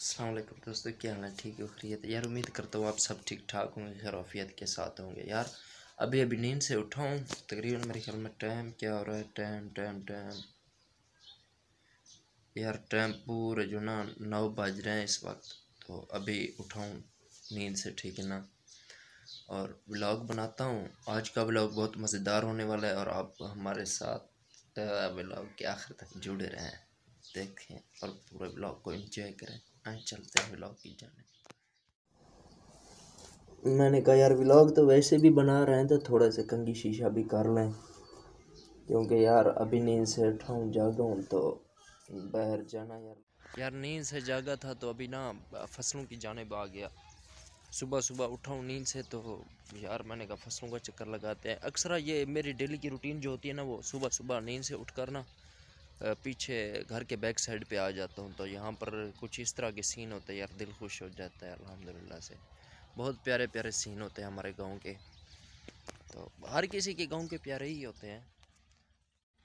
अस्सलाम वालेकुम दोस्तों, क्या हाल है? ठीक है, खैरियत यार। उम्मीद करता हूँ आप सब ठीक ठाक होंगे, खैरियत के साथ होंगे यार। अभी अभी नींद से उठा हूँ। तकरीबन मेरे ख्याल में टाइम क्या हो रहा है, टाइम टाइम टाइम यार, टाइम पूरे जो ना 9 बज रहे हैं इस वक्त। तो अभी उठा हूँ नींद से, ठीक है ना। और व्लॉग बनाता हूँ। आज का व्लॉग बहुत मज़ेदार होने वाला है और आप हमारे साथ व्लॉग के आखिर तक जुड़े रहें, देखें और पूरे व्लॉग को एंजॉय करें। आए चलते हैं व्लॉग की जाने। मैंने कहा यार व्लॉग तो वैसे भी बना रहे हैं तो थोड़ा सा कंघी शीशा भी कर लें, क्योंकि यार अभी नींद से उठा हूँ, जागा हूँ तो बाहर जाना यार नींद से जागा था तो अभी ना फसलों की जानिब आ गया। सुबह सुबह उठा हूँ नींद से तो यार मैंने कहा फसलों का चक्कर लगाते हैं। अक्सर ये मेरी डेली की रूटीन जो होती है ना, वो सुबह सुबह नींद से उठकर ना पीछे घर के बैक साइड पे आ जाता हूँ। तो यहाँ पर कुछ इस तरह के सीन होते हैं यार, दिल खुश हो जाता है अल्हम्दुलिल्लाह से। बहुत प्यारे प्यारे सीन होते हैं हमारे गांव के, तो हर किसी के गांव के प्यारे ही होते हैं।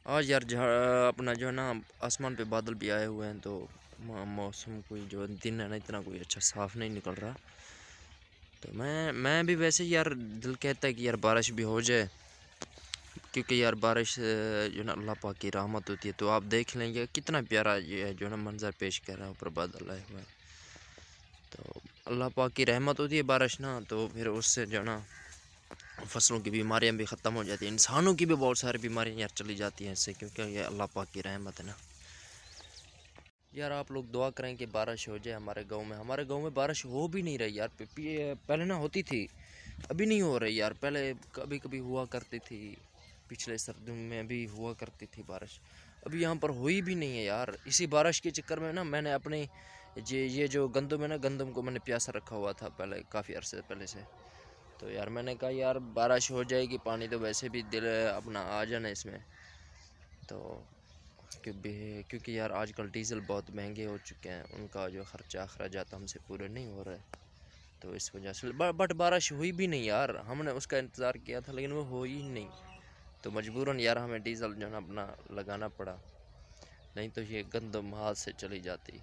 आज यार अपना जो है ना आसमान पे बादल भी आए हुए हैं, तो मौसम कोई जो दिन है ना इतना कोई अच्छा साफ़ नहीं निकल रहा। तो मैं भी वैसे यार दिल कहता है कि यार बारिश भी हो जाए, क्योंकि यार बारिश जो ना अल्लाह पाक की रहमत होती है। तो आप देख लेंगे कितना प्यारा ये है जो ना मंज़र पेश कर रहा है, ऊपर बादल आए हुए हैं। तो अल्लाह पाक की रहमत होती है बारिश ना, तो फिर उससे जो ना फसलों की बीमारियां भी ख़त्म हो जाती हैं, इंसानों की भी बहुत सारी बीमारियां यार चली जाती हैं इससे, क्योंकि ये अल्लाह पाक की रहमत है ना। यार आप लोग दुआ करें कि बारिश हो जाए हमारे गांव में बारिश हो भी नहीं रही यार। पहले ना होती थी, अभी नहीं हो रही यार। पहले कभी कभी हुआ करती थी, पिछले सर्दियों में भी हुआ करती थी बारिश। अभी यहाँ पर हुई भी नहीं है यार। इसी बारिश के चक्कर में ना मैंने अपने ये जो गंदम है ना, गंदम को मैंने प्यासा रखा हुआ था पहले, काफ़ी अरसे पहले से। तो यार मैंने कहा यार बारिश हो जाएगी, पानी तो वैसे भी दिल अपना आ जाना इसमें। तो क्योंकि यार आजकल डीज़ल बहुत महंगे हो चुके हैं, उनका जो खर्चा अखराजात हमसे पूरे नहीं हो रहे। तो इस वजह से बट बारिश हुई भी नहीं यार। हमने उसका इंतज़ार किया था लेकिन वो हो ही नहीं। तो मजबूरन यार हमें डीज़ल जो है अपना लगाना पड़ा, नहीं तो ये गंदम हाथ से चली जाती।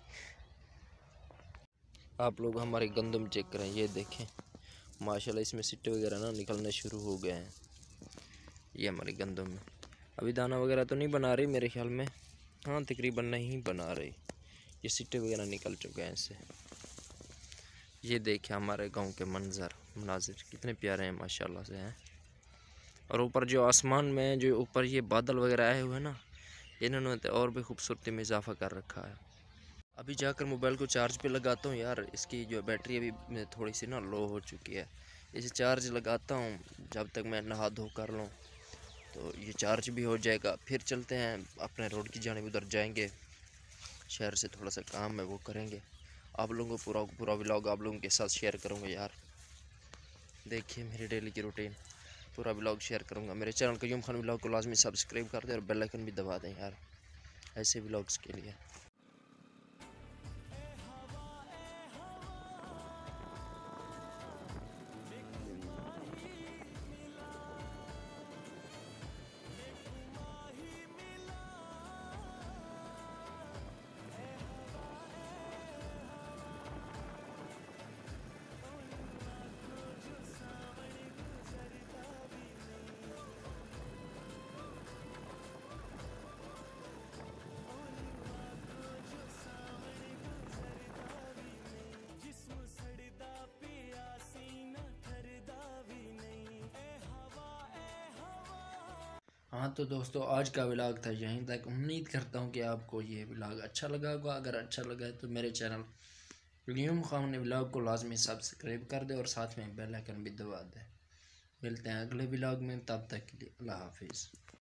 आप लोग हमारे गंदम चेक करें, ये देखें माशाल्लाह इसमें सिट्टे वगैरह ना निकलने शुरू हो गए हैं। ये हमारी गंदम में अभी दाना वगैरह तो नहीं बना रही मेरे ख्याल में, हाँ तकरीबन नहीं बना रही। ये सिट्टे वगैरह निकल चुके हैं इससे। ये देखिए हमारे गांव के मनाजिर कितने प्यारे हैं माशाल्लाह से हैं। और ऊपर जो आसमान में जो ऊपर ये बादल वगैरह आए हुए हैं ना, इन्होंने तो और भी खूबसूरती में इजाफा कर रखा है। अभी जाकर मोबाइल को चार्ज पे लगाता हूँ यार। इसकी जो बैटरी अभी थोड़ी सी ना लो हो चुकी है। इसे चार्ज लगाता हूँ, जब तक मैं नहा धो कर लूँ तो ये चार्ज भी हो जाएगा। फिर चलते हैं अपने रोड की जानिब, उधर जाएंगे, शहर से थोड़ा सा काम है वो करेंगे। आप लोगों को पूरा पूरा व्लॉग आप लोगों के साथ शेयर करूँगा यार। देखिए मेरी डेली की रूटीन पूरा व्लॉग शेयर करूँगा। मेरे चैनल कयूम खान व्लॉग को लाजमी सब्सक्राइब कर दें और बेल आइकन भी दबा दें यार, ऐसे व्लॉग्स के लिए। हाँ तो दोस्तों आज का व्लॉग था यहीं तक। उम्मीद करता हूँ कि आपको ये व्लॉग अच्छा लगा होगा। अगर अच्छा लगा है तो मेरे चैनल कयूम खान व्लॉग को लाजमी सब्सक्राइब कर दे और साथ में बेल आइकन भी दबा दे। मिलते हैं अगले व्लॉग में, तब तक के लिए अल्लाह हाफिज़।